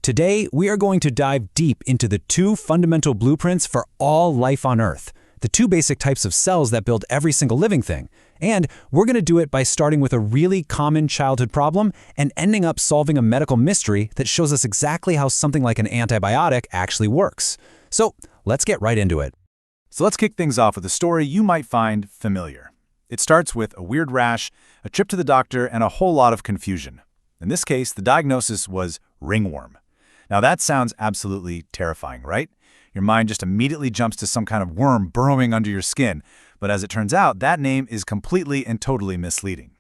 Today, we are going to dive deep into the two fundamental blueprints for all life on Earth, the two basic types of cells that build every single living thing. And we're going to do it by starting with a really common childhood problem and ending up solving a medical mystery that shows us exactly how something like an antibiotic actually works. So let's get right into it. So let's kick things off with a story you might find familiar. It starts with a weird rash, a trip to the doctor, and a whole lot of confusion. In this case, the diagnosis was ringworm. Now that sounds absolutely terrifying, right? Your mind just immediately jumps to some kind of worm burrowing under your skin, but as it turns out, that name is completely and totally misleading.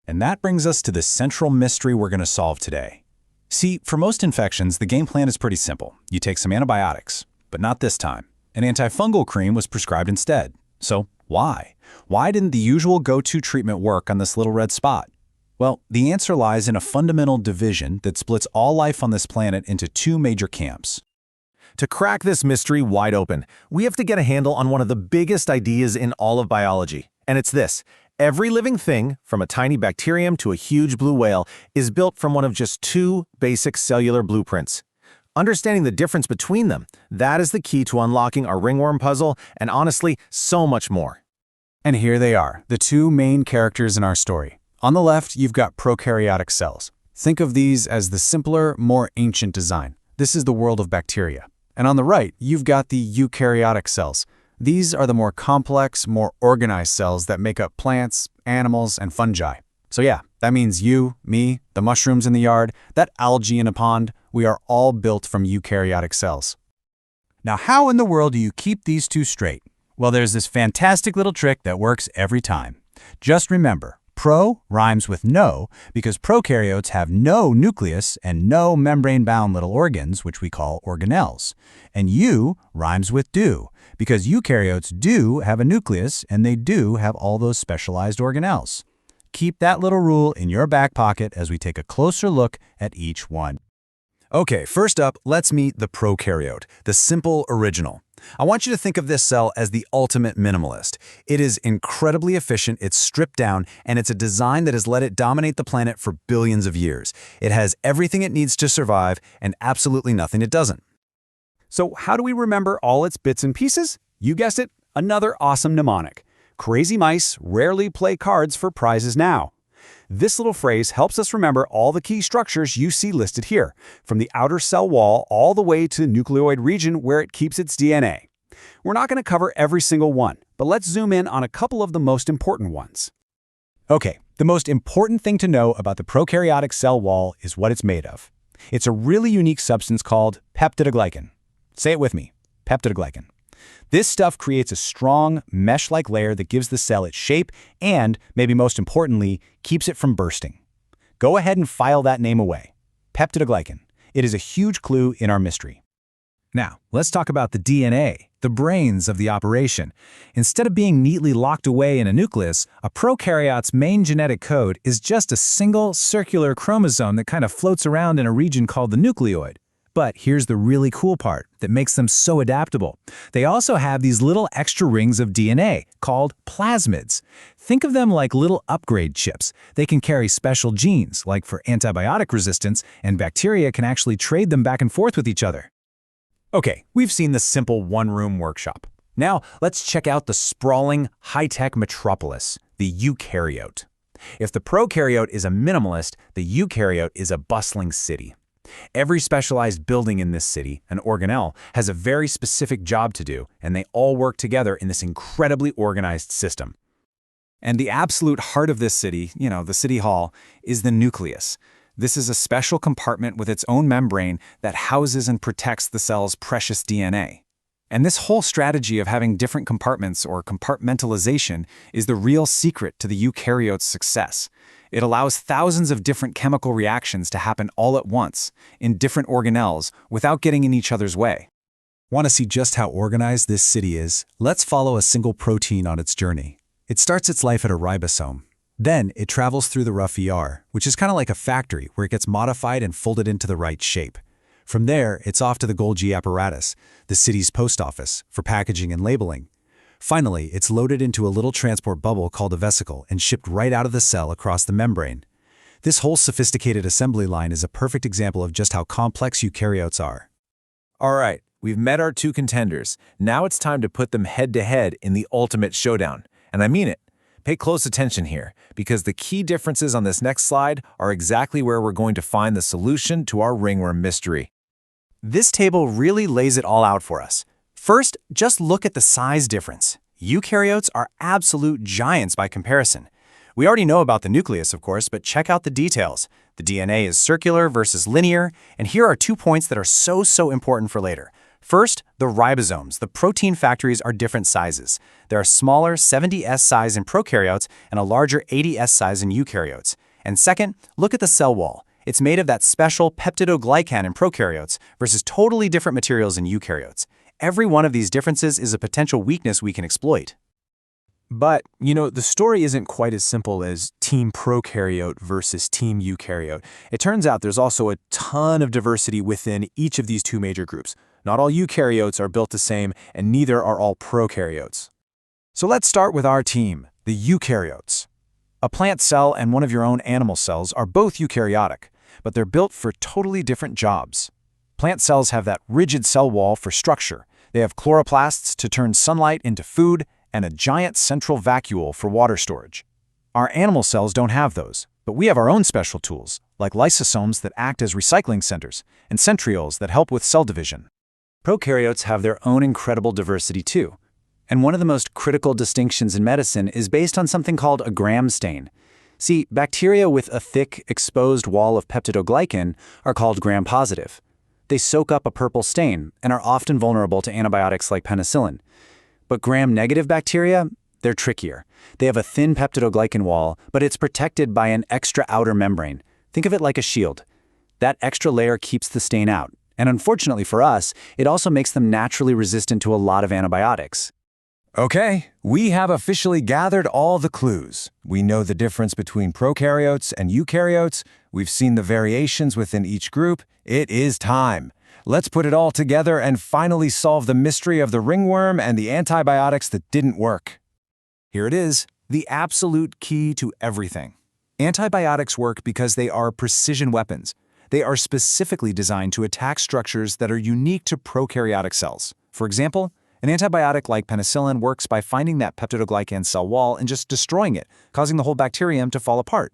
And that brings us to the central mystery we're going to solve today. See, for most infections, the game plan is pretty simple. You take some antibiotics, but not this time. An antifungal cream was prescribed instead. So why? Why didn't the usual go-to treatment work on this little red spot? Well, the answer lies in a fundamental division that splits all life on this planet into two major camps. To crack this mystery wide open, we have to get a handle on one of the biggest ideas in all of biology. And it's this: every living thing, from a tiny bacterium to a huge blue whale, is built from one of just two basic cellular blueprints. Understanding the difference between them, that is the key to unlocking our ringworm puzzle, and honestly, so much more. And here they are, the two main characters in our story. On the left, you've got prokaryotic cells. Think of these as the simpler, more ancient design. This is the world of bacteria. And on the right, you've got the eukaryotic cells. These are the more complex, more organized cells that make up plants, animals, and fungi. So yeah, that means you, me, the mushrooms in the yard, that algae in a pond, we are all built from eukaryotic cells. Now, how in the world do you keep these two straight? Well, there's this fantastic little trick that works every time. Just remember, pro rhymes with no because prokaryotes have no nucleus and no membrane-bound little organs, which we call organelles. And eu rhymes with do because eukaryotes do have a nucleus and they do have all those specialized organelles. Keep that little rule in your back pocket as we take a closer look at each one. Okay, first up, let's meet the prokaryote, the simple original. I want you to think of this cell as the ultimate minimalist. It is incredibly efficient, it's stripped down, and it's a design that has let it dominate the planet for billions of years. It has everything it needs to survive and absolutely nothing it doesn't. So how do we remember all its bits and pieces? You guessed it, another awesome mnemonic. Crazy mice rarely play cards for prizes now. This little phrase helps us remember all the key structures you see listed here, from the outer cell wall all the way to the nucleoid region where it keeps its DNA. We're not going to cover every single one, but let's zoom in on a couple of the most important ones. Okay, the most important thing to know about the prokaryotic cell wall is what it's made of. It's a really unique substance called peptidoglycan. Say it with me, peptidoglycan. This stuff creates a strong, mesh-like layer that gives the cell its shape and, maybe most importantly, keeps it from bursting. Go ahead and file that name away. Peptidoglycan. It is a huge clue in our mystery. Now, let's talk about the DNA, the brains of the operation. Instead of being neatly locked away in a nucleus, a prokaryote's main genetic code is just a single circular chromosome that kind of floats around in a region called the nucleoid. But here's the really cool part that makes them so adaptable. They also have these little extra rings of DNA called plasmids. Think of them like little upgrade chips. They can carry special genes, like for antibiotic resistance, and bacteria can actually trade them back and forth with each other. Okay, we've seen the simple one-room workshop. Now, let's check out the sprawling, high-tech metropolis, the eukaryote. If the prokaryote is a minimalist, the eukaryote is a bustling city. Every specialized building in this city, an organelle, has a very specific job to do, and they all work together in this incredibly organized system. And the absolute heart of this city, the city hall, is the nucleus. This is a special compartment with its own membrane that houses and protects the cell's precious DNA. And this whole strategy of having different compartments, or compartmentalization, is the real secret to the eukaryote's success. It allows thousands of different chemical reactions to happen all at once, in different organelles, without getting in each other's way. Want to see just how organized this city is? Let's follow a single protein on its journey. It starts its life at a ribosome. Then it travels through the rough ER, which is kind of like a factory where it gets modified and folded into the right shape. From there, it's off to the Golgi apparatus, the city's post office, for packaging and labeling. Finally, it's loaded into a little transport bubble called a vesicle and shipped right out of the cell across the membrane. This whole sophisticated assembly line is a perfect example of just how complex eukaryotes are. All right, we've met our two contenders. Now it's time to put them head-to-head in the ultimate showdown. And I mean it. Pay close attention here, because the key differences on this next slide are exactly where we're going to find the solution to our ringworm mystery. This table really lays it all out for us. First, just look at the size difference. Eukaryotes are absolute giants by comparison. We already know about the nucleus, of course, but check out the details. The DNA is circular versus linear, and here are 2 points that are so important for later. First, the ribosomes, the protein factories, are different sizes. There are smaller 70S size in prokaryotes and a larger 80S size in eukaryotes. And second, look at the cell wall. It's made of that special peptidoglycan in prokaryotes versus totally different materials in eukaryotes. Every one of these differences is a potential weakness we can exploit. But, the story isn't quite as simple as team prokaryote versus team eukaryote. It turns out there's also a ton of diversity within each of these two major groups. Not all eukaryotes are built the same, and neither are all prokaryotes. So let's start with our team, the eukaryotes. A plant cell and one of your own animal cells are both eukaryotic, but they're built for totally different jobs. Plant cells have that rigid cell wall for structure. They have chloroplasts to turn sunlight into food, and a giant central vacuole for water storage. Our animal cells don't have those, but we have our own special tools, like lysosomes that act as recycling centers, and centrioles that help with cell division. Prokaryotes have their own incredible diversity too. And one of the most critical distinctions in medicine is based on something called a Gram stain. See, bacteria with a thick, exposed wall of peptidoglycan are called gram-positive. They soak up a purple stain and are often vulnerable to antibiotics like penicillin. But gram-negative bacteria, they're trickier. They have a thin peptidoglycan wall, but it's protected by an extra outer membrane. Think of it like a shield. That extra layer keeps the stain out. And unfortunately for us, it also makes them naturally resistant to a lot of antibiotics. Okay, we have officially gathered all the clues. We know the difference between prokaryotes and eukaryotes. We've seen the variations within each group. It is time. Let's put it all together and finally solve the mystery of the ringworm and the antibiotics that didn't work. Here it is, the absolute key to everything. Antibiotics work because they are precision weapons. They are specifically designed to attack structures that are unique to prokaryotic cells. For example, an antibiotic like penicillin works by finding that peptidoglycan cell wall and just destroying it, causing the whole bacterium to fall apart.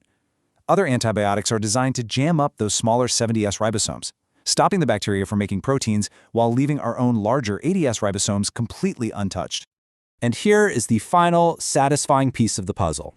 Other antibiotics are designed to jam up those smaller 70S ribosomes, stopping the bacteria from making proteins while leaving our own larger 80S ribosomes completely untouched. And here is the final, satisfying piece of the puzzle.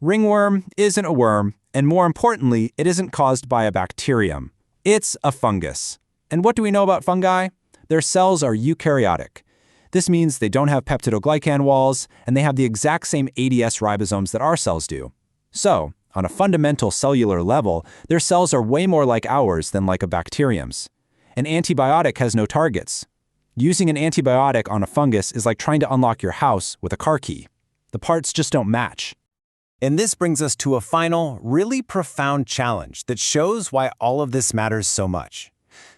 Ringworm isn't a worm, and more importantly, it isn't caused by a bacterium. It's a fungus. And what do we know about fungi? Their cells are eukaryotic. This means they don't have peptidoglycan walls, and they have the exact same 80S ribosomes that our cells do. So, on a fundamental cellular level, their cells are way more like ours than like a bacterium's. An antibiotic has no targets. Using an antibiotic on a fungus is like trying to unlock your house with a car key. The parts just don't match. And this brings us to a final, really profound challenge that shows why all of this matters so much.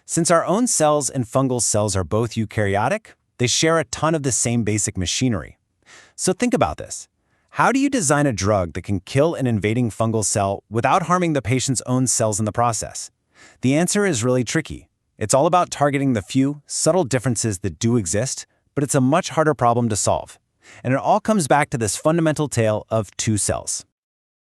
Since our own cells and fungal cells are both eukaryotic, they share a ton of the same basic machinery. So think about this. How do you design a drug that can kill an invading fungal cell without harming the patient's own cells in the process? The answer is really tricky. It's all about targeting the few, subtle differences that do exist, but it's a much harder problem to solve. And it all comes back to this fundamental tale of two cells.